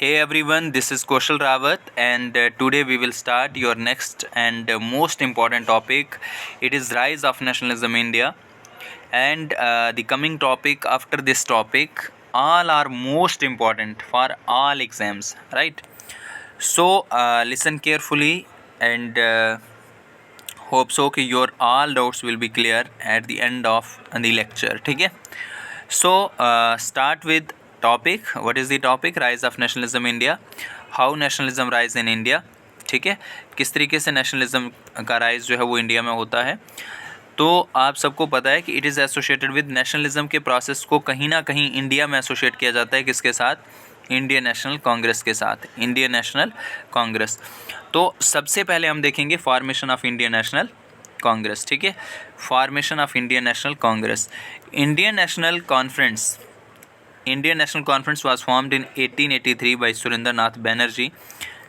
Hey everyone, this is Kaushal Rawat, and today we will start your next and most important topic. It is rise of nationalism in India, and the coming topic after this topic all are most important for all exams, right? So listen carefully and hope so कि your all doubts will be clear at the end of the lecture. ठीक है? So start with topic. What is the topic? Rise of nationalism in India. How nationalism rise in India. ठीक है, किस तरीके से nationalism का rise जो है वो इंडिया में होता है. तो आप सबको पता है कि it is associated with nationalism के प्रोसेस को कहीं ना कहीं इंडिया में एसोसिएट किया जाता है. किसके साथ? इंडियन नेशनल कांग्रेस के साथ. Indian national Congress. तो सबसे पहले हम देखेंगे formation of Indian national Congress. ठीक है, formation of Indian national Congress. Indian National Conference was formed in 1883 by Surendra Nath Banerjee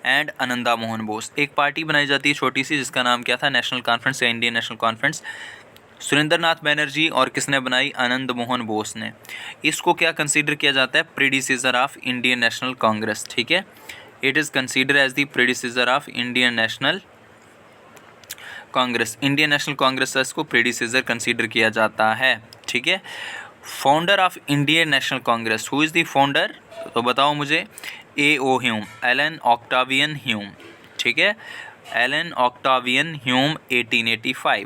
and Ananda Mohan Bose. एक पार्टी बनाई जाती है छोटी सी, जिसका नाम क्या था? नेशनल कॉन्फ्रेंस या Indian National conference. Surendra Nath Banerjee और किसने बनाई? आनंद मोहन बोस ने. इसको क्या कंसीडर किया जाता है? Predecessor of Indian national Congress. ठीक है, it is consider as the predecessor of Indian national Congress. Indian national Congress इसको प्रीडिसीजर कंसीडर किया जाता है. ठीक है, founder of Indian national Congress. Who is the founder? तो बताओ मुझे. A.O. Hume, Allan Octavian Hume. ठीक है, एलन ऑक्टावियन ह्यूम. 1885.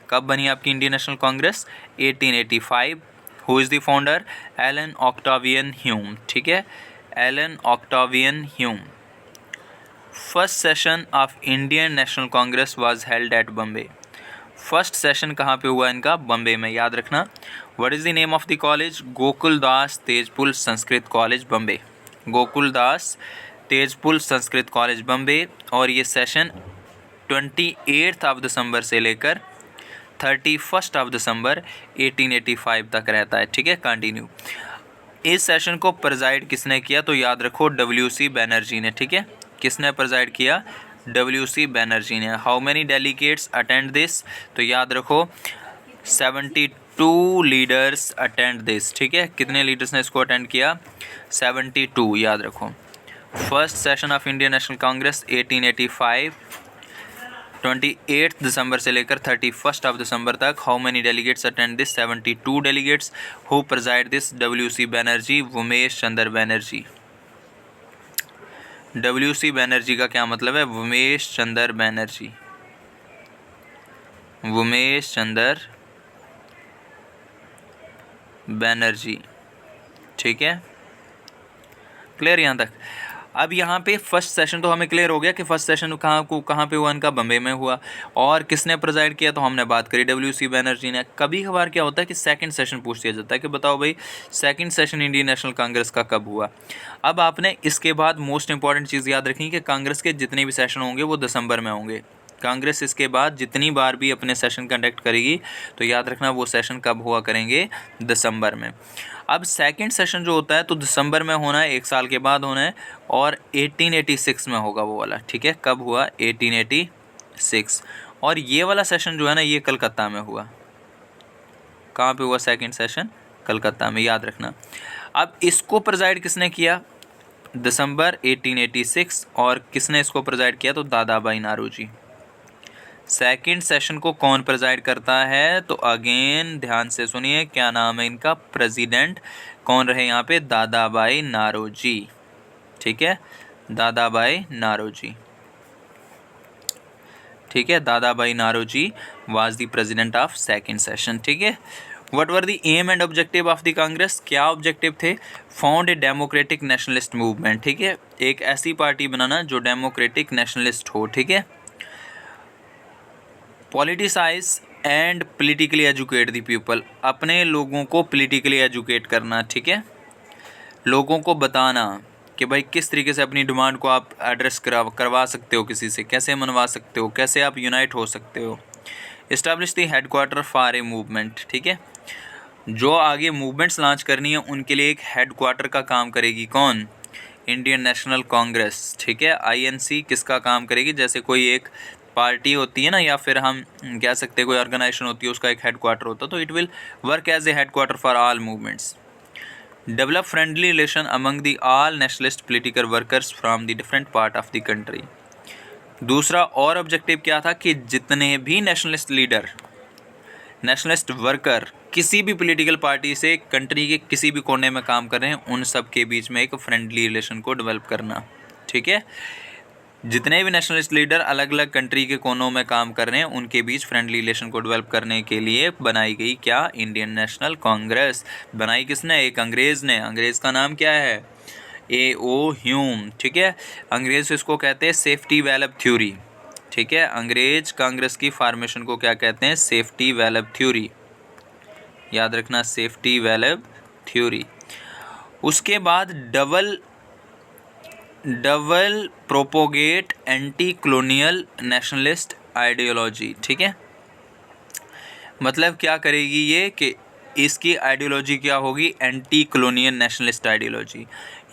कब बनी आपकी Indian national Congress? 1885. Who is the founder? Allan Octavian Hume. ठीक है, Allan Octavian Hume. First session of Indian national Congress was held at Bombay. First session कहाँ पे हुआ इनका? बम्बे में. याद रखना. What is the name of the college? Gokuldas Tejpur Sanskrit college Bombay. Gokuldas Tejpur Sanskrit college Bombay. और ये सेशन 28 ऑफ दिसंबर से लेकर 31 ऑफ दिसंबर 1885 तक रहता है. ठीक है, कंटिन्यू. इस सेशन को प्रेजाइड किसने किया? तो याद रखो WC बनर्जी ने. ठीक है, किसने प्रेजाइड किया? WC बनर्जी ने. How many delegates attend this? तो याद रखो 72 लीडर्स अटेंड दिस. ठीक है, कितने लीडर्स ने इसको अटेंड किया? 72. याद रखो. First session of Indian national Congress 1885, 28 दिसंबर से लेकर 31 ऑफ दिसंबर तक. How many delegates attend this? 72 delegates. Who preside this? WC Banerjee, Umesh Chandra Banerjee. WC Banerjee का क्या मतलब है? उमेश चंद्र बनर्जी. उमेश चंद्र बनर्जी. ठीक है, क्लियर यहाँ तक? अब यहाँ पे फर्स्ट सेशन तो हमें क्लियर हो गया कि फर्स्ट सेशन कहाँ पे हुआ इनका? बम्बे में हुआ. और किसने प्रेजाइड किया? तो हमने बात करी WC बनर्जी ने. कभी कभार क्या होता है कि सेकंड सेशन पूछ दिया जाता है कि बताओ भाई second session Indian national Congress का कब हुआ. अब आपने इसके बाद मोस्ट इंपॉर्टेंट चीज़ याद रखनी कि कांग्रेस के जितने भी सेशन होंगे वो दिसंबर में होंगे. कांग्रेस इसके बाद जितनी बार भी अपने सेशन कंडक्ट करेगी तो याद रखना वो सेशन कब हुआ करेंगे? दिसंबर में. अब सेकंड सेशन जो होता है तो दिसंबर में होना है, 1 साल के बाद होना है, और 1886 में होगा वो वाला. ठीक है, कब हुआ? 1886. और ये वाला सेशन जो है ना, ये कलकत्ता में हुआ. कहाँ पे हुआ सेकंड सेशन? कलकत्ता में. याद रखना. अब इसको प्रेजाइड किसने किया? दिसंबर 1886. और किसने इसको प्रेजाइड किया? तो दादा भाई नारोजी. सेकंड सेशन को कौन प्रेजाइड करता है? तो अगेन ध्यान से सुनिए, क्या नाम है इनका? प्रेसिडेंट कौन रहे यहाँ पे? दादा भाई नारोजी. ठीक है, दादा भाई नारोजी. ठीक है, Dada Bhai Naoroji was the president of second session. ठीक है, what were the aim and objective of the Congress? क्या ऑब्जेक्टिव थे? Found a democratic nationalist movement. ठीक है, एक ऐसी पार्टी बनाना जो डेमोक्रेटिक नेशनलिस्ट हो. ठीक है, politicise and politically educate the people. अपने लोगों को पॉलिटिकली एजुकेट करना. ठीक है, लोगों को बताना कि भाई किस तरीके से अपनी डिमांड को आप एड्रेस करवा सकते हो, किसी से कैसे मनवा सकते हो, कैसे आप यूनाइट हो सकते हो. Establish the headquarter for a movement. ठीक है, जो आगे मूवमेंट्स लॉन्च करनी है उनके लिए एक हेडक्वार्टर का काम करेगी. कौन? Indian national Congress. ठीक है, INC किसका काम करेगी? जैसे कोई एक पार्टी होती है ना, या फिर हम कह सकते हैं कोई ऑर्गेनाइजेशन होती है, उसका एक हेडक्वार्टर होता है, तो it will work as a headquarter for all movements. Develop friendly relation among the all nationalist political workers from the different part of the country. दूसरा और ऑब्जेक्टिव क्या था कि जितने भी नेशनलिस्ट लीडर, नेशनलिस्ट वर्कर किसी भी पॉलिटिकल पार्टी से कंट्री के किसी भी कोने में काम कर रहे हैं, उन सब के बीच में एक फ्रेंडली रिलेशन को डेवलप करना। ठीक है, जितने भी नेशनलिस्ट लीडर अलग अलग कंट्री के कोनों में काम कर रहे हैं, उनके बीच फ्रेंडली रिलेशन को डेवलप करने के लिए बनाई गई क्या, इंडियन नेशनल कांग्रेस। बनाई किसने, एक अंग्रेज़ ने। अंग्रेज़ का नाम क्या है, A.O. ह्यूम। ठीक है, अंग्रेज़ इसको कहते हैं सेफ्टी वैल्व थ्योरी। ठीक है, अंग्रेज कांग्रेस की फॉर्मेशन को क्या कहते हैं, सेफ्टी वैल्व थ्योरी। याद रखना, सेफ्टी वैल्व थ्योरी। उसके बाद double propagate anti colonial nationalist ideology. ठीक है, मतलब क्या करेगी ये कि इसकी आइडियोलॉजी क्या होगी, एंटी कॉलोनियल नेशनलिस्ट आइडियोलॉजी।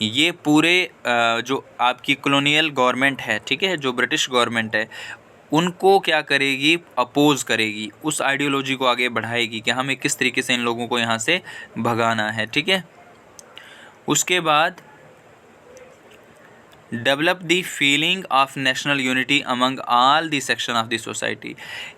ये पूरे जो आपकी कॉलोनियल गवर्नमेंट है, ठीक है, जो ब्रिटिश गवर्नमेंट है, उनको क्या करेगी, अपोज करेगी, उस आइडियोलॉजी को आगे बढ़ाएगी कि हमें किस तरीके से इन लोगों को यहाँ से भगाना है। ठीक है, उसके बाद develop the feeling of national unity among all the section of the society.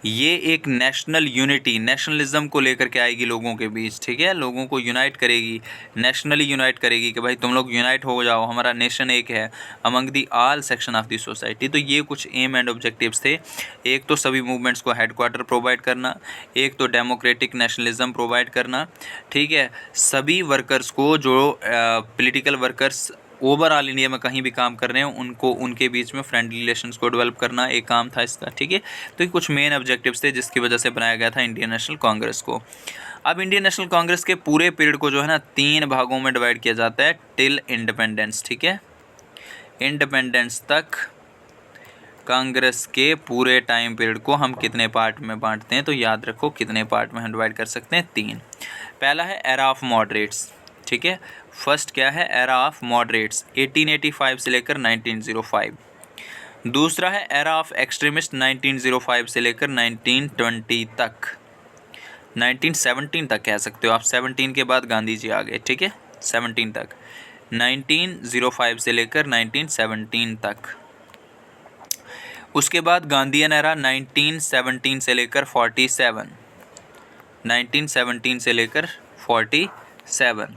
ये एक नेशनल यूनिटी, नेशनलिज्म को लेकर के आएगी लोगों के बीच। ठीक है, लोगों को यूनाइट करेगी, नेशनली यूनाइट करेगी कि भाई तुम लोग यूनाइट हो जाओ, हमारा नेशन एक है, among the all section of the society. तो ये कुछ एम एंड ऑब्जेक्टिव्स थे। एक तो सभी मूवमेंट्स को हेडक्वार्टर प्रोवाइड करना, एक तो डेमोक्रेटिक नेशनलिज्म प्रोवाइड करना। ठीक है, सभी वर्कर्स को, जो पॉलिटिकल वर्कर्स ओवरऑल इंडिया में कहीं भी काम कर रहे हैं, उनको उनके बीच में फ्रेंडली रिलेशंस को डेवलप करना एक काम था इसका। ठीक है, तो ये कुछ मेन ऑब्जेक्टिव्स थे जिसकी वजह से बनाया गया था इंडियन नेशनल कांग्रेस को। अब इंडियन नेशनल कांग्रेस के पूरे पीरियड को जो है ना 3 भागों में डिवाइड किया जाता है, टिल इंडिपेंडेंस। ठीक है, इंडिपेंडेंस तक कांग्रेस के पूरे टाइम पीरियड को हम कितने पार्ट में बांटते हैं, तो याद रखो कितने पार्ट में हम डिवाइड कर सकते हैं, 3। पहला है एरा ऑफ मॉडरेट्स। ठीक है, फर्स्ट क्या है, एरा ऑफ मॉडरेट्स 1885 से लेकर 1905। दूसरा है एरा ऑफ एक्सट्रीमिस्ट 1905 से लेकर 1920 तक, 1917 तक कह सकते हो आप, 17 के बाद गांधी जी आ गए। ठीक है, 17 तक, 1905 से लेकर 1917 तक। उसके बाद गांधीयन एरा 1917 से लेकर 47, 1917 से लेकर 47,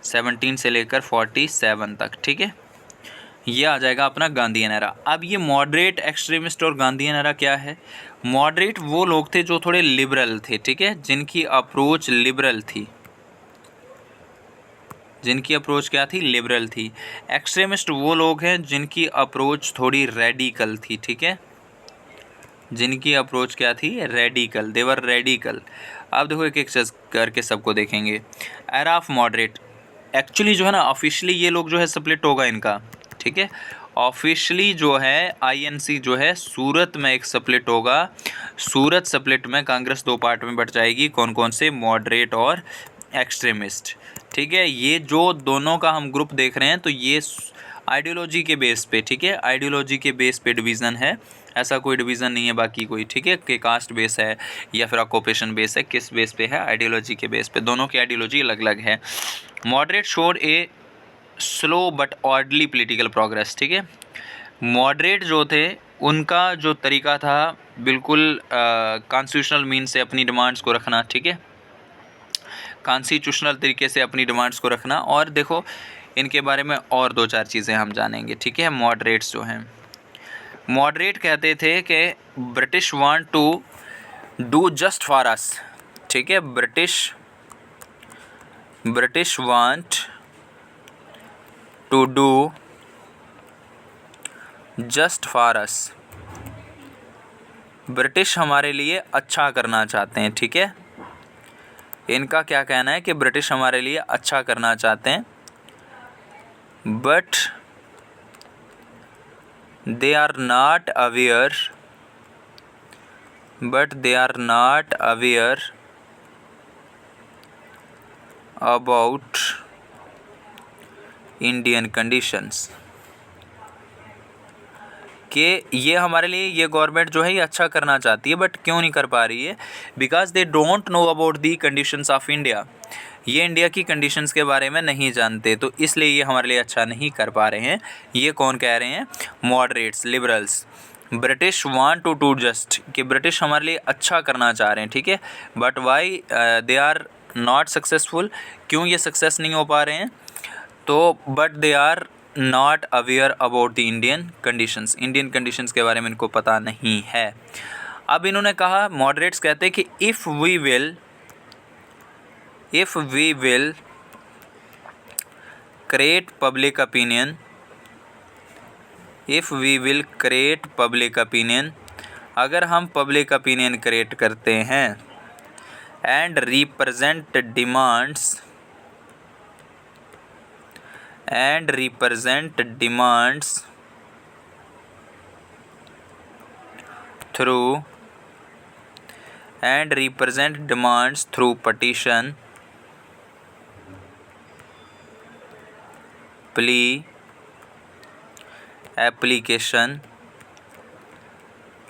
17 से लेकर 47 तक। ठीक है, ये आ जाएगा अपना गांधीयन एरा। अब ये मॉडरेट, एक्सट्रीमिस्ट और गांधीयन एरा क्या है, मॉडरेट वो लोग थे जो थोड़े लिबरल थे। ठीक है, जिनकी अप्रोच लिबरल थी, जिनकी अप्रोच क्या थी, लिबरल थी। एक्सट्रीमिस्ट वो लोग हैं जिनकी अप्रोच थोड़ी रेडिकल थी। ठीक है, जिनकी अप्रोच क्या थी, रेडिकल, देवर रेडिकल। अब देखो एक एक करके सबको देखेंगे। एरा ऑफ मॉडरेट, एक्चुअली जो है ना ऑफिशियली ये लोग जो है स्प्लिट होगा इनका। ठीक है, ऑफिशियली जो है INC जो है सूरत में एक स्प्लिट होगा। सूरत स्प्लिट में कांग्रेस 2 पार्ट में बट जाएगी, कौन कौन से, मॉडरेट और एक्सट्रीमिस्ट। ठीक है, ये जो दोनों का हम ग्रुप देख रहे हैं, तो ये आइडियोलॉजी के बेस पे, ठीक है, आइडियोलॉजी के बेस पे डिवीज़न है, ऐसा कोई डिवीज़न नहीं है बाकी कोई। ठीक है, कि कास्ट बेस है या फिर ऑक्यूपेशन बेस है, किस बेस पे है, आइडियोलॉजी के बेस पे। दोनों की आइडियोलॉजी अलग अलग है। Moderate showed a slow but orderly political progress. ठीक है, मॉडरेट जो थे उनका जो तरीका था बिल्कुल कॉन्स्टिट्यूशनल मीन से अपनी डिमांड्स को रखना। ठीक है, कॉन्स्टिट्यूशनल तरीके से अपनी डिमांड्स को रखना। और देखो इनके बारे में और 2-4 चीज़ें हम जानेंगे। ठीक है, मॉडरेट्स जो हैं, मॉडरेट कहते थे कि British want to do just for us. ठीक है, British want to do just for us. British हमारे लिए अच्छा करना चाहते हैं। ठीक है, इनका क्या कहना है कि ब्रिटिश हमारे लिए अच्छा करना चाहते हैं, but they are not aware about Indian conditions। कि ये हमारे लिए, ये गवर्नमेंट जो है ये अच्छा करना चाहती है बट क्यों नहीं कर पा रही है, because they don't know about the conditions of India. ये इंडिया की कंडीशंस के बारे में नहीं जानते, तो इसलिए ये हमारे लिए अच्छा नहीं कर पा रहे हैं। ये कौन कह रहे हैं? Moderates, liberals. British want to do just, कि ब्रिटिश हमारे लिए अच्छा करना चाह रहे हैं, ठीक है, but why they are not successful, क्यों ये सक्सेस नहीं हो पा रहे हैं? तो but they are not aware about the Indian conditions, Indian conditions के बारे में इनको पता नहीं है। अब इन्होंने कहा, मॉडरेट्स कहते हैं कि if we will create public opinion, if we will create public opinion, अगर हम पब्लिक ओपिनियन क्रिएट करते हैं, and represent demands through petition, plea, application,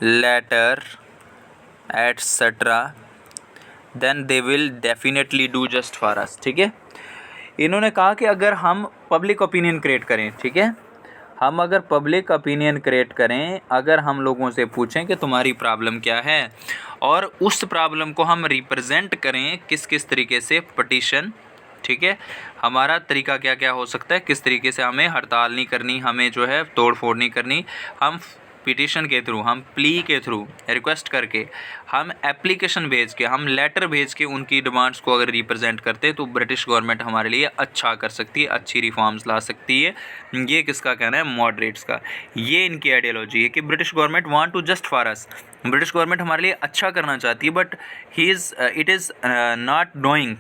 letter, etc., then they will definitely do just for us, ठीक है। इन्होंने कहा कि अगर हम पब्लिक ओपिनियन क्रिएट करें, ठीक है, हम अगर पब्लिक ओपिनियन क्रिएट करें, अगर हम लोगों से पूछें कि तुम्हारी प्रॉब्लम क्या है, और उस प्रॉब्लम को हम रिप्रेजेंट करें किस किस तरीके से, पटिशन, ठीक है, हमारा तरीका क्या क्या हो सकता है, किस तरीके से हमें हड़ताल नहीं करनी, हमें जो है तोड़ फोड़ नहीं करनी, हम पिटिशन के थ्रू, हम प्ली के थ्रू, रिक्वेस्ट करके, हम एप्लीकेशन भेज के, हम लेटर भेज के उनकी डिमांड्स को अगर रिप्रेजेंट करते तो ब्रिटिश गवर्नमेंट हमारे लिए अच्छा कर सकती है, अच्छी रिफॉर्म्स ला सकती है। ये किसका कहना है? मॉडरेट्स का। ये इनकी आइडियोलॉजी है कि British government want to just for us, British government हमारे लिए अच्छा करना चाहती है, but it is not doing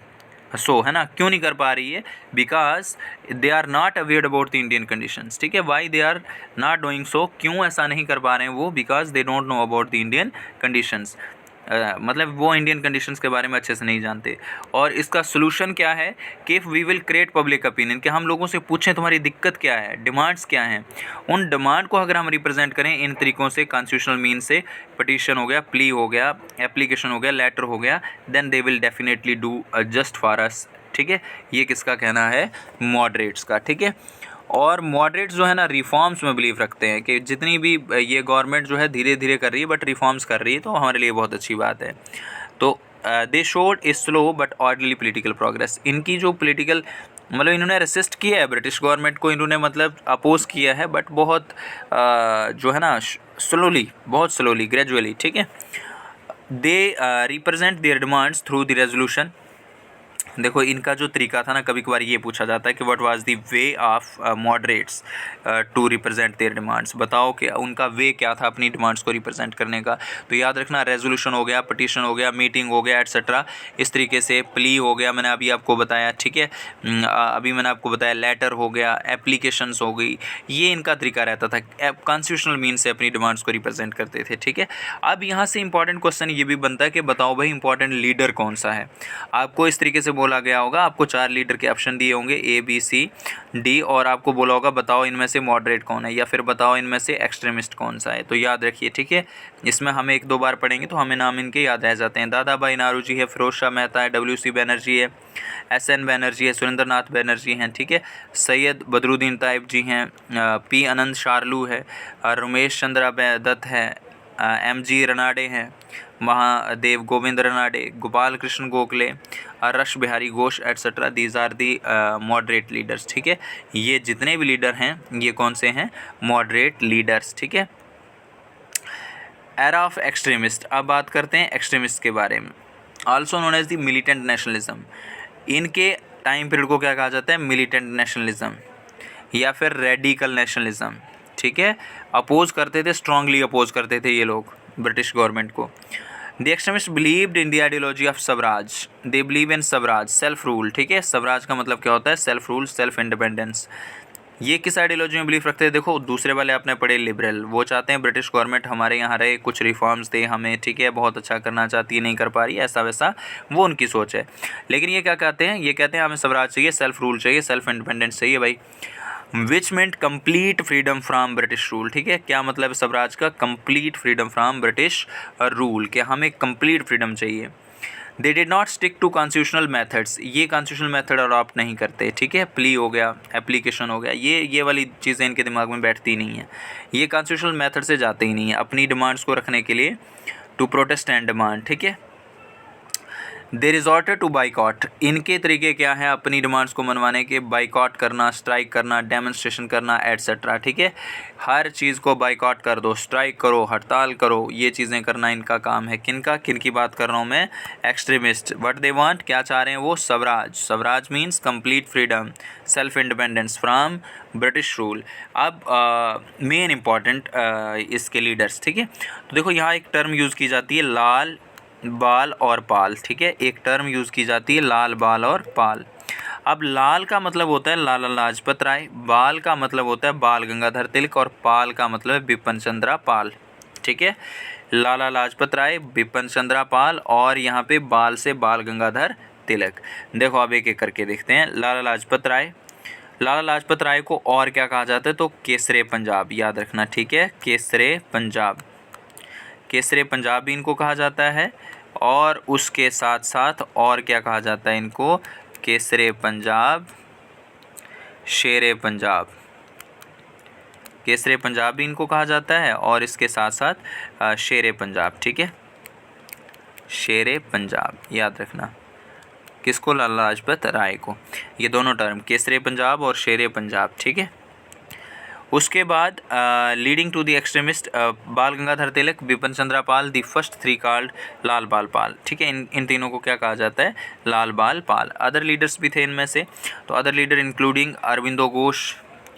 so, है ना, क्यों नहीं कर पा रही है? Because they are not aware about the Indian conditions, ठीक है, why they are not doing so, क्यों ऐसा नहीं कर पा रहे हैं वो? Because they don't know about the Indian conditions, मतलब वो इंडियन कंडीशंस के बारे में अच्छे से नहीं जानते। और इसका सोल्यूशन क्या है कि we will create public opinion, कि हम लोगों से पूछें तुम्हारी दिक्कत क्या है, डिमांड्स क्या हैं, उन डिमांड को अगर हम रिप्रेजेंट करें इन तरीक़ों से, कॉन्स्टिट्यूशनल मीन से, पटिशन हो गया, प्ली हो गया, एप्लीकेशन हो गया, लेटर हो गया, then they will definitely do just for us, ठीक है। ये किसका कहना है? मॉडरेट्स का, ठीक है। और मॉडरेट्स जो है ना, रिफॉर्म्स में बिलीव रखते हैं कि जितनी भी ये गवर्नमेंट जो है धीरे धीरे कर रही है, बट रिफॉर्म्स कर रही है, तो हमारे लिए बहुत अच्छी बात है। तो they showed a slow but orderly political progress, इनकी जो पॉलिटिकल, मतलब इन्होंने रेसिस्ट किया है ब्रिटिश गवर्नमेंट को, इन्होंने मतलब अपोज किया है, बट बहुत जो है ना स्लोली, बहुत स्लोली, ग्रेजुअली, ठीक है। They represent their demands through the resolution. देखो इनका जो तरीका था ना, कभी कभार ये पूछा जाता है कि what was the way of moderates to represent their demands, बताओ कि उनका वे क्या था अपनी डिमांड्स को रिप्रेजेंट करने का। तो याद रखना, रेजोल्यूशन हो गया, पटिशन हो गया, मीटिंग हो गया, एट्सेट्रा, इस तरीके से, प्ली हो गया, मैंने अभी आपको बताया, ठीक है, अभी मैंने आपको बताया, लेटर हो गया, एप्लीकेशंस हो गई, ये इनका तरीका रहता था, कॉन्स्टिट्यूशनल मीन से अपनी डिमांड्स को रिप्रेजेंट करते थे, ठीक है। अब यहाँ से इंपॉर्टेंट क्वेश्चन ये भी बनता है कि बताओ भाई इंपॉर्टेंट लीडर कौन सा है। आपको इस तरीके से बोला गया होगा, आपको 4 लीडर के ऑप्शन दिए होंगे, ए बी सी डी, और आपको बोला होगा बताओ इनमें से मॉडरेट कौन है, या फिर बताओ इनमें से एक्सट्रीमिस्ट कौन सा है। तो याद रखिए, ठीक है, इसमें हमें 1-2 बार पढ़ेंगे तो हमें नाम इनके याद रह जाते हैं। दादा भाई नारोजी है, फिरोज शाह मेहता है, WC बनर्जी है, SN बनर्जी है, सुरेंद्र नाथ बनर्जी हैं, ठीक है, सैयद बदरुद्दीन ताइब जी हैं, P आनंद शार्लू है, रमेश चंद्रा दत्त है, MG रनाडे हैं, Mahadev Govind Ranade, Gopal Krishna Gokhale, Rash Behari Ghosh, etcetera, these are the moderate leaders, ठीक है। ये जितने भी लीडर हैं ये कौन से हैं? मॉडरेट लीडर्स, ठीक है। एरा ऑफ एक्सट्रीमिस्ट, अब बात करते हैं एक्सट्रीमिस्ट के बारे में, also known as the militant nationalism. इनके टाइम पीरियड को क्या कहा जाता है? मिलिटेंट नेशनलिज्म या फिर रेडिकल नेशनलिज्म, ठीक है। अपोज करते थे, स्ट्रांगली अपोज करते थे ये लोग ब्रिटिश गवर्नमेंट को। The extremist believed in the ideology of Swaraj, they believe in Swaraj, self rule, ठीक है। स्वराज का मतलब क्या होता है? Self rule, self independence. ये किस आइडियोलॉजी में बिलीव रखते हैं? देखो दूसरे वाले आपने पढ़े लिबरल, वो चाहते हैं ब्रिटिश गवर्नमेंट हमारे यहाँ रहे, कुछ रिफॉर्म्स दे हमें, ठीक है, बहुत अच्छा करना चाहती है, नहीं कर पा रही है, ऐसा वैसा, वो उनकी सोच है। लेकिन ये क्या कहते हैं? ये कहते हैं हमें स्वराज चाहिए, सेल्फ रूल चाहिए, सेल्फ इंडिपेंडेंस चाहिए भाई, which meant complete freedom from British rule, ठीक है। क्या मतलब है स्वराज का? Complete freedom from British rule, कि हमें कंप्लीट फ्रीडम चाहिए। They did not stick to constitutional methods, ये कॉन्स्टिट्यूशनल मेथड अडॉप्ट नहीं करते, ठीक है। प्ली हो गया, एप्लीकेशन हो गया, ये वाली चीज़ें इनके दिमाग में बैठती नहीं है, ये कॉन्स्टिट्यूशनल मेथड से जाते ही नहीं है अपनी डिमांड्स को रखने के लिए, टू प्रोटेस्ट एंड डिमांड, ठीक है। दे रिजॉर्टेड टू बाइकॉट, इनके तरीके क्या हैं अपनी डिमांड्स को मनवाने के, बाइकॉट करना, स्ट्राइक करना, डेमोन्स्ट्रेशन करना, एट्सेट्रा, ठीक है। हर चीज़ को बाइकॉट कर दो, स्ट्राइक करो, हड़ताल करो, ये चीज़ें करना इनका काम है। किनकी बात कर रहा हूँ मैं, एक्सट्रीमिस्ट। व्हाट दे वांट, क्या चाह रहे हैं वो, Swaraj. Swaraj means complete freedom, self independence from British rule. अब मेन इंपॉर्टेंट इसके लीडर्स, ठीक है। तो देखो यहाँ एक टर्म यूज़ की जाती है, लाल बाल और पाल, ठीक है। एक टर्म यूज़ की जाती है, लाल बाल और पाल। अब लाल का मतलब होता है लाला लाजपत राय, बाल का मतलब होता है बाल गंगाधर तिलक, और पाल का मतलब है बिपिन चंद्रा पाल, ठीक है। लाला लाजपत राय, बिपिन चंद्रा पाल, और यहाँ पे बाल से बाल गंगाधर तिलक। देखो अब एक एक करके देखते हैं। लाला लाजपत राय, लाला लाजपत राय को और क्या कहा जाता है, तो केसरे पंजाब, याद रखना, ठीक है। केसरे पंजाब, केसरे पंजाब भी इनको कहा जाता है, और उसके साथ साथ और क्या कहा जाता है इनको, केसरे पंजाब, शेरे पंजाब, केसरे पंजाब भी इनको कहा जाता है, और इसके साथ साथ शेरे पंजाब, ठीक है। शेरे पंजाब याद रखना, किसको, लाला लाजपत राय को, ये दोनों टर्म केसरे पंजाब और शेरे पंजाब, ठीक है। उसके बाद लीडिंग टू द एक्सट्रीमिस्ट बाल गंगाधर तिलक, बिपिन चंद्रा पाल, द फर्स्ट थ्री कॉल्ड लाल बाल पाल, ठीक है। इन तीनों को क्या कहा जाता है, लाल बाल पाल। अदर लीडर्स भी थे इनमें से, तो other leader including Aurobindo Ghosh,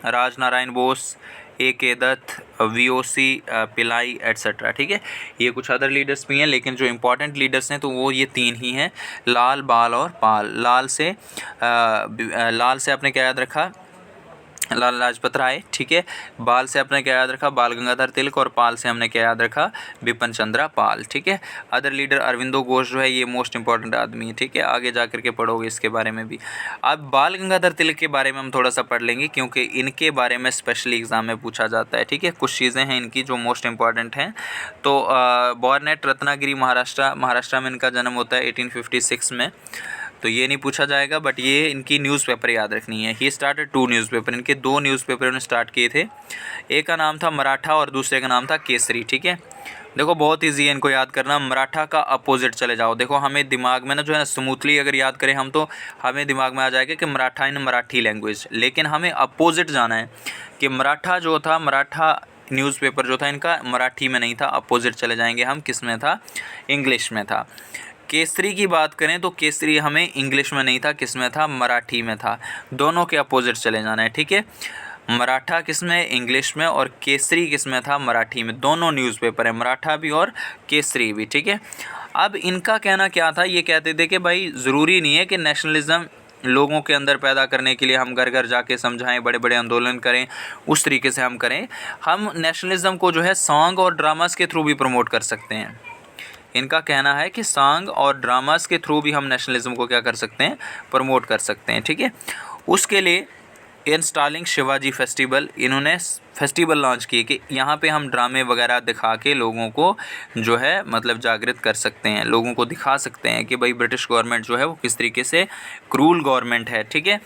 Raj Narayan Bose, A.K. Dutt, VOC Pillai etcetera, ठीक है। ये कुछ अदर लीडर्स भी हैं, लेकिन जो इंपॉर्टेंट लीडर्स हैं तो वो ये तीन ही हैं, लाल बाल और पाल। लाल से आपने क्या याद रखा, लाला लाजपत राय, ठीक है। बाल से आपने क्या याद रखा, बाल गंगाधर तिलक, और पाल से हमने क्या याद रखा, बिपिन चंद्रा पाल, ठीक है। अदर लीडर अरविंदो घोष जो है ये मोस्ट इंपॉर्टेंट आदमी है, ठीक है। आगे जा कर के पढ़ोगे इसके बारे में भी। अब बाल गंगाधर तिलक के बारे में हम थोड़ा सा पढ़ लेंगे, क्योंकि इनके बारे में स्पेशली एग्जाम में पूछा जाता है, ठीक है। कुछ चीज़ें हैं इनकी जो मोस्ट इंपॉर्टेंट हैं। तो बॉर्न एट रत्नागिरी, महाराष्ट्र में इनका जन्म होता है 1856 में, तो ये नहीं पूछा जाएगा, बट ये इनकी न्यूज़पेपर याद रखनी है। ही स्टार्टेड 2 न्यूज़पेपर, इनके 2 न्यूज़पेपर उन्होंने स्टार्ट किए थे, एक का नाम था मराठा और दूसरे का नाम था केसरी, ठीक है। देखो बहुत ईजी है इनको याद करना, मराठा का अपोजिट चले जाओ। देखो हमें दिमाग में ना जो है ना स्मूथली अगर याद करें हम, तो हमें दिमाग में आ जाएगा कि मराठा इन मराठी लैंग्वेज, लेकिन हमें अपोजिट जाना है कि मराठा जो था, मराठा न्यूज़पेपर जो था इनका मराठी में नहीं था, अपोजिट चले जाएंगे हम, किस में था, इंग्लिश में था। केसरी की बात करें तो केसरी हमें इंग्लिश में नहीं था, किस में था, मराठी में था। दोनों के अपोजिट चले जाना है, ठीक है। मराठा किस में, इंग्लिश में, और केसरी किस में था, मराठी में। दोनों न्यूज़पेपर है, मराठा भी और केसरी भी, ठीक है। अब इनका कहना क्या था, ये कहते थे कि भाई ज़रूरी नहीं है कि नेशनलिज़्म लोगों के अंदर पैदा करने के लिए हम घर घर जाके समझाएं, बड़े बड़े आंदोलन करें, उस तरीके से हम करें। हम नेशनलिज़्म को जो है सॉन्ग और ड्रामास के थ्रू भी प्रमोट कर सकते हैं। इनका कहना है कि सॉन्ग और ड्रामास के थ्रू भी हम नेशनलिज्म को क्या कर सकते हैं, प्रमोट कर सकते हैं, ठीक है। उसके लिए इंस्टॉलिंग शिवाजी फेस्टिवल, इन्होंने फेस्टिवल लॉन्च किए कि यहाँ पे हम ड्रामे वगैरह दिखा के लोगों को जो है मतलब जागृत कर सकते हैं, लोगों को दिखा सकते हैं कि भाई ब्रिटिश गवर्नमेंट जो है वो किस तरीके से क्रूल गवर्नमेंट है, ठीक है।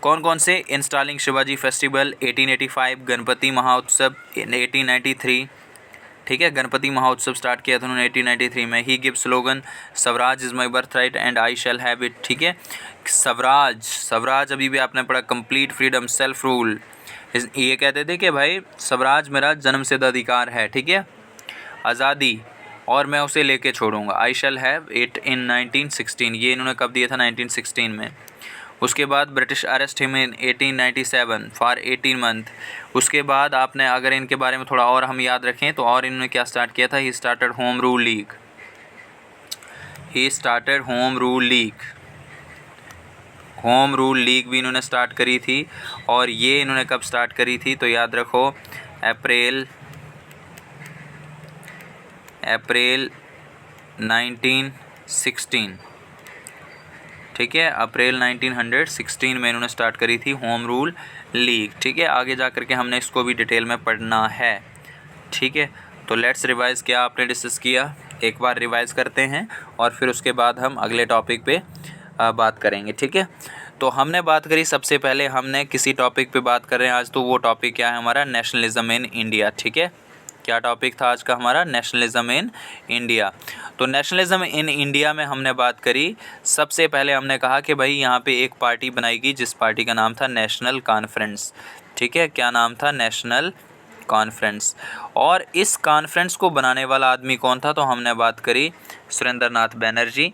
कौन कौन से, इंस्टॉलिंग शिवाजी फेस्टिवल 1885, गणपति महोत्सव 1893, ठीक है। गणपति महोत्सव स्टार्ट किया था उन्होंने 1893 में। He give slogan swaraj is my birth right and I shall have it, ठीक है। स्वराज अभी भी आपने पढ़ा, कंप्लीट फ्रीडम, सेल्फ रूल। ये कहते थे कि भाई स्वराज मेरा जन्मसिद्ध अधिकार है, ठीक है, आज़ादी, और मैं उसे लेके छोड़ूंगा। आई शैल हैव इट इन 1916, ये इन्होंने कब दिया था, 1916 में। उसके बाद British arrest him in 1897 for 18 month. उसके बाद आपने अगर इनके बारे में थोड़ा और हम याद रखें तो और इन्होंने क्या स्टार्ट किया था, he started home rule league, he started home rule league, home rule league भी इन्होंने स्टार्ट करी थी। और ये इन्होंने कब स्टार्ट करी थी, तो याद रखो अप्रैल 1916, ठीक है। अप्रैल 1916 में इन्होंने स्टार्ट करी थी होम रूल लीग, ठीक है। आगे जा कर के हमने इसको भी डिटेल में पढ़ना है, ठीक है। तो लेट्स रिवाइज, क्या आपने डिस्कस किया, एक बार रिवाइज करते हैं और फिर उसके बाद हम अगले टॉपिक पे बात करेंगे, ठीक है। तो हमने बात करी, सबसे पहले हमने किसी टॉपिक पे बात कर रहे हैं आज, तो वो टॉपिक क्या है हमारा, नेशनलिज्म इन इंडिया, ठीक है। क्या टॉपिक था आज का हमारा, नेशनलिज्म इन इंडिया। तो नेशनलिज्म इन इंडिया में हमने बात करी, सबसे पहले हमने कहा कि भाई यहाँ पे एक पार्टी बनाएगी जिस पार्टी का नाम था नेशनल कॉन्फ्रेंस, ठीक है। क्या नाम था, नेशनल कॉन्फ्रेंस। और इस कॉन्फ्रेंस को बनाने वाला आदमी कौन था, तो हमने बात करी सुरेंद्रनाथ बैनर्जी।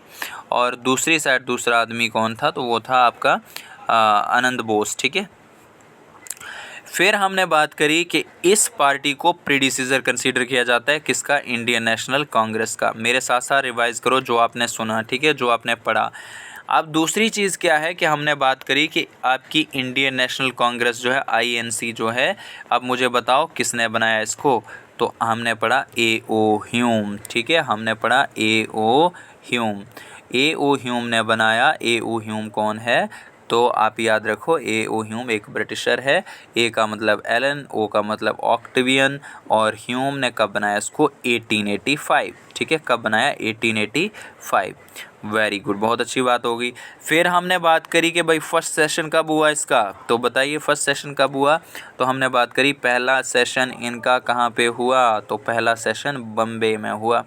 और दूसरी साइड दूसरा आदमी कौन था, तो वो था आपका आनंद बोस, ठीक है। फिर हमने बात करी कि इस पार्टी को प्रीडिसीजर कंसीडर किया जाता है किसका, इंडियन नेशनल कांग्रेस का। मेरे साथ साथ रिवाइज करो जो आपने सुना, ठीक है, जो आपने पढ़ा। अब दूसरी चीज़ क्या है कि हमने बात करी कि आपकी इंडियन नेशनल कांग्रेस जो है, INC जो है, अब मुझे बताओ किसने बनाया इसको, तो हमने पढ़ा A.O. ह्यूम, ठीक है। हमने पढ़ा A.O. Hume, A.O. ह्यूम ने बनाया। A.O. ह्यूम कौन है, तो आप याद रखो A.O. ह्यूम एक ब्रिटिशर है। ए का मतलब एलन, ओ का मतलब ऑक्टेवियन, और ह्यूम ने कब बनाया इसको, 1885, ठीक है। कब बनाया, 1885। वेरी गुड, बहुत अच्छी बात होगी। फिर हमने बात करी कि भाई फर्स्ट सेशन कब हुआ इसका, तो बताइए फर्स्ट सेशन कब हुआ, तो हमने बात करी पहला सेशन इनका कहाँ पे हुआ, तो पहला सेशन बम्बे में हुआ।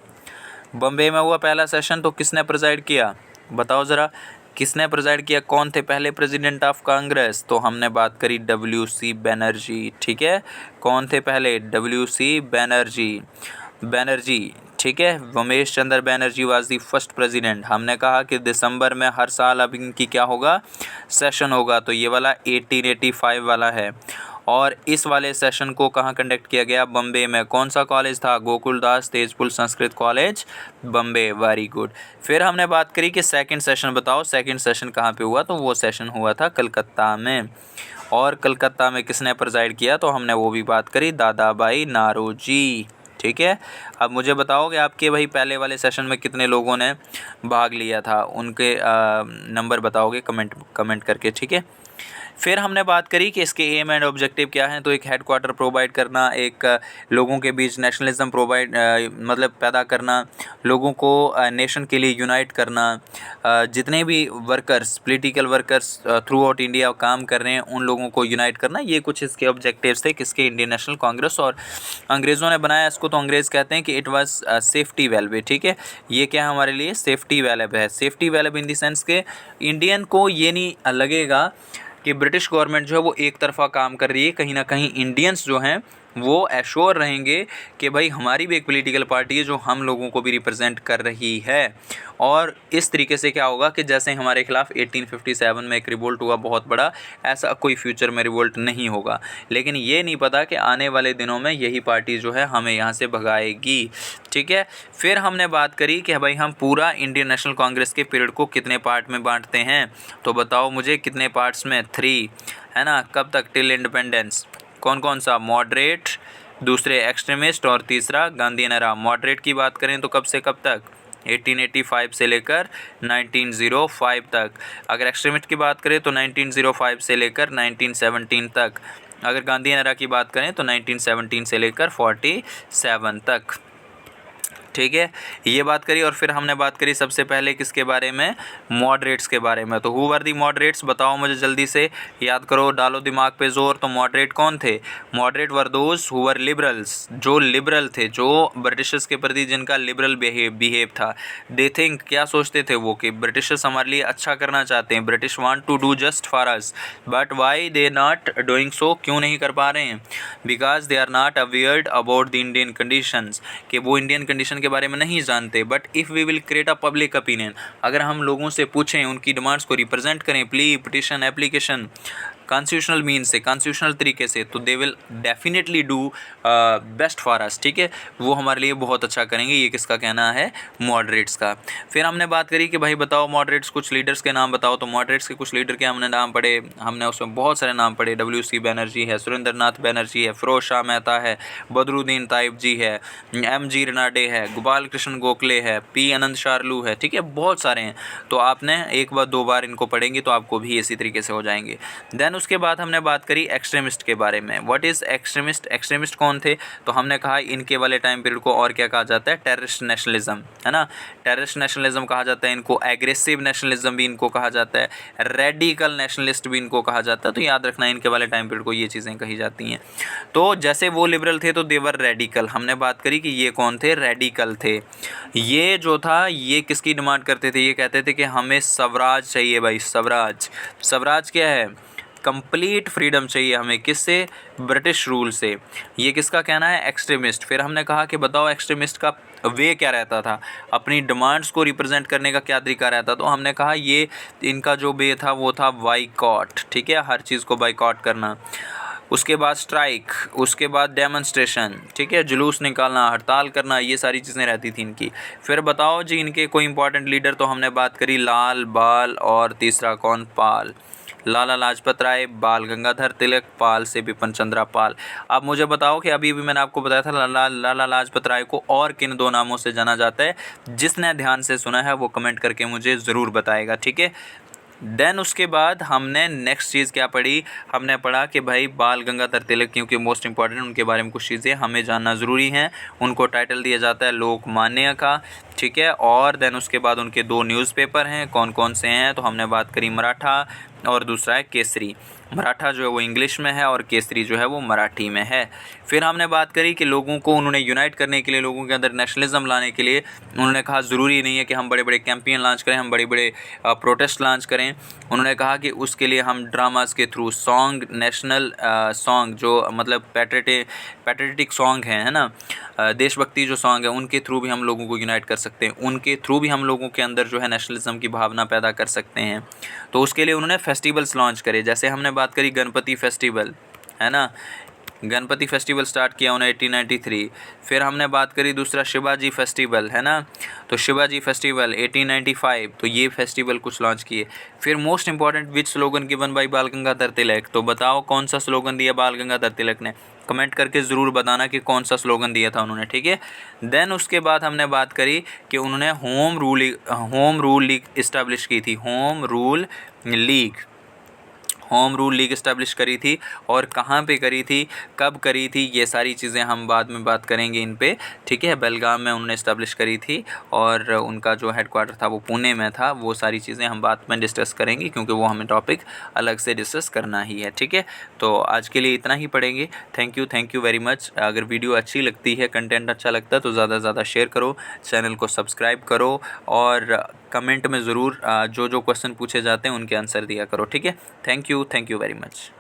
बम्बे में हुआ पहला सेशन। तो किसने प्रेजाइड किया, बताओ ज़रा, किसने प्रेजाइड किया, कौन थे पहले प्रेसिडेंट ऑफ कांग्रेस, तो हमने बात करी WC बनर्जी, ठीक है। कौन थे पहले, WC बनर्जी, ठीक है। Umesh Chandra Banerjee was the first president. हमने कहा कि दिसंबर में हर साल अब इनकी क्या होगा, सेशन होगा, तो ये वाला 1885 वाला है। और इस वाले सेशन को कहाँ कंडक्ट किया गया, बम्बे में। कौन सा कॉलेज था, Gokuldas Tejpur Sanskrit college, Bombay. Very good. फिर हमने बात करी कि सेकंड सेशन बताओ, सेकंड सेशन कहाँ पे हुआ, तो वो सेशन हुआ था कलकत्ता में। और कलकत्ता में किसने प्रेजाइड किया, तो हमने वो भी बात करी, दादा भाई नारोजी, ठीक है। अब मुझे बताओगे आपके भाई पहले वाले सेशन में कितने लोगों ने भाग लिया था, उनके नंबर बताओगे कमेंट करके, ठीक है। फिर हमने बात करी कि इसके एम एंड ऑब्जेक्टिव क्या हैं, तो एक हेडक्वार्टर प्रोवाइड करना, एक लोगों के बीच नेशनलिज्म मतलब पैदा करना, लोगों को नेशन के लिए यूनाइट करना, जितने भी workers, political workers through out India काम कर रहे हैं उन लोगों को यूनाइट करना, ये कुछ इसके ऑब्जेक्टिव्स थे किसके, इंडियन नेशनल कांग्रेस। और अंग्रेज़ों ने बनाया इसको, तो अंग्रेज़ कहते हैं कि इट वाज सेफ्टी वेल्व, ठीक है। ये क्या हमारे लिए, सेफ्टी वेल्व है। Safety valve in the sense के इंडियन को ये नहीं लगेगा कि ब्रिटिश गवर्नमेंट जो है वो एक तरफा काम कर रही है, कहीं ना कहीं इंडियंस जो हैं वो एश्योर रहेंगे कि भाई हमारी भी एक पॉलिटिकल पार्टी है जो हम लोगों को भी रिप्रेजेंट कर रही है। और इस तरीके से क्या होगा कि जैसे हमारे खिलाफ 1857 में एक रिवोल्ट हुआ बहुत बड़ा, ऐसा कोई फ्यूचर में रिवोल्ट नहीं होगा। लेकिन ये नहीं पता कि आने वाले दिनों में यही पार्टी जो है हमें यहाँ से भगाएगी, ठीक है। फिर हमने बात करी कि भाई हम पूरा इंडियन नेशनल कांग्रेस के पीरियड को कितने पार्ट में बांटते हैं, तो बताओ मुझे कितने पार्ट्स में, 3, है ना। कब तक, टिल इंडिपेंडेंस। कौन कौन सा, मॉडरेट, दूसरे एक्सट्रीमिस्ट, और तीसरा गांधी एरा। मॉडरेट की बात करें तो कब से कब तक, 1885 से लेकर 1905 तक। अगर एक्सट्रीमिस्ट की बात करें तो 1905 से लेकर 1917 तक। अगर गांधी एरा की बात करें तो 1917 से लेकर 47 तक, ठीक है। ये बात करी। और फिर हमने बात करी सबसे पहले किसके बारे में, मॉडरेट्स के बारे में। तो हु वर दी मॉडरेट्स, बताओ मुझे जल्दी से, याद करो, डालो दिमाग पे जोर। तो मॉडरेट कौन थे, moderate were those who were liberals, जो लिबरल थे, जो ब्रिटिशर्स के प्रति जिनका लिबरल बिहेव था। दे थिंक, क्या सोचते थे वो, कि ब्रिटिशर्स हमारे लिए अच्छा करना चाहते हैं, British want to do just for us, but why they not doing so, क्यों नहीं कर पा रहे हैं, because they are not awared about the Indian conditions, कि वो इंडियन कंडीशन के बारे में नहीं जानते। But if we will create a public opinion, अगर हम लोगों से पूछें, उनकी डिमांड्स को रिप्रेजेंट करें, plea, petition, application, constitutional mean से, कॉन्स्टिट्यूशनल तरीके से, तो दे will definitely do best for us, ठीक है। वो हमारे लिए बहुत अच्छा करेंगे। ये किसका कहना है, मॉडरेट्स का। फिर हमने बात करी कि भाई बताओ मॉडरेट्स कुछ लीडर्स के नाम बताओ। तो मॉडरेट्स के कुछ लीडर के हमने नाम पढ़े, हमने उसमें बहुत सारे नाम पढ़े। WC बनर्जी है, सुरेंद्रनाथ बनर्जी है, फिरोज शाह मेहता है, बदरुद्दीन ताइब जी है, MG रनाडे है, गोपाल कृष्ण गोखले है, P आनंद शार्लू है, ठीक है। बहुत सारे हैं। तो आपने एक बार 2 बार इनको पढ़ेंगे तो आपको भी इसी तरीके से हो जाएंगे। देन उसके बाद हमने बात करी एक्सट्रीमिस्ट के बारे में। What is extremist? एक्सट्रीमिस्ट कौन थे? तो हमने कहा इनके वाले टाइम पीरियड को और क्या कहा जाता है? टेररिस्ट नेशनलिज्म, है ना, टेररिस्ट नेशनलिज्म कहा जाता है इनको, एग्रेसिव नेशनलिज्म भी इनको कहा जाता है, रेडिकल नेशनलिस्ट भी इनको कहा जाता है। तो याद रखना इनके वाले टाइम पीरियड को ये चीज़ें कही जाती हैं। तो जैसे वो लिबरल थे तो देवर रेडिकल, हमने बात करी कि ये कौन थे? रेडिकल थे। ये जो था ये किसकी डिमांड करते थे? ये कहते थे कि हमें स्वराज चाहिए भाई, स्वराज। स्वराज क्या है? कंप्लीट फ्रीडम चाहिए हमें, किससे? ब्रिटिश रूल से। ये किसका कहना है? एक्सट्रीमिस्ट। फिर हमने कहा कि बताओ एक्सट्रीमिस्ट का वे क्या रहता था, अपनी डिमांड्स को रिप्रेजेंट करने का क्या तरीका रहता? तो हमने कहा ये इनका जो वे था वो था बाइकॉट, ठीक है, हर चीज़ को बाइकॉट करना। उसके बाद स्ट्राइक, उसके बाद डेमोन्स्ट्रेशन, ठीक है, जुलूस निकालना, हड़ताल करना, ये सारी चीज़ें रहती थी इनकी। फिर बताओ जी इनके कोई इंपॉर्टेंट लीडर, तो हमने बात करी लाल, बाल और तीसरा कौन? पाल। लाला लाजपत राय, बाल गंगाधर तिलक, पाल से बिपिन चंद्रा पाल। अब मुझे बताओ कि अभी भी मैंने आपको बताया था लाला लाजपत राय को और किन दो नामों से जाना जाता है? जिसने ध्यान से सुना है वो कमेंट करके मुझे ज़रूर बताएगा, ठीक है। देन उसके बाद हमने नेक्स्ट चीज़ क्या पढ़ी? हमने पढ़ा कि भाई बाल गंगाधर तिलक, क्योंकि मोस्ट इंपॉर्टेंट उनके बारे में कुछ चीज़ें हमें जानना ज़रूरी हैं। उनको टाइटल दिया जाता है लोकमान्य का, ठीक है। और देन उसके बाद उनके दो न्यूज़पेपर हैं, कौन कौन से हैं? तो हमने बात करी मराठा और दूसरा है केसरी। मराठा जो है वो इंग्लिश में है और केसरी जो है वो मराठी में है। फिर हमने बात करी कि लोगों को उन्होंने यूनाइट करने के लिए, लोगों के अंदर नेशनलिज्म लाने के लिए उन्होंने कहा ज़रूरी नहीं है कि हम बड़े बड़े कैंपेन लॉन्च करें, हम बड़े बड़े प्रोटेस्ट लॉन्च करें। उन्होंने कहा कि उसके लिए हम ड्रामास के थ्रू सॉन्ग, नेशनल सॉन्ग जो मतलब पैट्रियटिक सॉन्ग हैं, है ना, देशभक्ति जो सॉन्ग है उनके थ्रू भी हम लोगों को यूनाइट कर सकते हैं, उनके थ्रू भी हम लोगों के अंदर जो है नेशनलिज्म की भावना पैदा कर सकते हैं। तो उसके लिए उन्होंने फेस्टिवल्स लॉन्च करे, जैसे हमने बात करी गणपति फेस्टिवल, है ना, गणपति फेस्टिवल स्टार्ट किया उन्होंने 1893। फिर हमने बात करी दूसरा शिवाजी फेस्टिवल, है ना, तो शिवाजी फेस्टिवल 1895, तो ये फेस्टिवल कुछ लॉन्च किए। फिर most important, which slogan given by बाल गंगाधर तिलक, तो बताओ कौन सा स्लोगन दिया बाल गंगाधर तिलक ने? कमेंट करके ज़रूर बताना कि कौन सा स्लोगन दिया था उन्होंने, ठीक है। देन उसके बाद हमने बात करी कि उन्होंने होम रूल लीग इस्टेब्लिश की थी, होम रूल लीग इस्टेब्लिश करी थी, और कहाँ पे करी थी, कब करी थी, ये सारी चीज़ें हम बाद में बात करेंगे इन पे, ठीक है। बेलगाम में उन्होंने इस्टेब्लिश करी थी और उनका जो हेडक्वार्टर था वो पुणे में था। वो सारी चीज़ें हम बाद में डिस्कस करेंगे क्योंकि वो हमें टॉपिक अलग से डिस्कस करना ही है, ठीक है। तो आज के लिए इतना ही पढ़ेंगे। Thank you very much. अगर वीडियो अच्छी लगती है, कंटेंट अच्छा लगता है तो ज़्यादा से ज़्यादा शेयर करो, चैनल को सब्सक्राइब करो और कमेंट में ज़रूर जो क्वेश्चन पूछे जाते हैं उनके आंसर दिया करो, ठीक है। Thank you very much.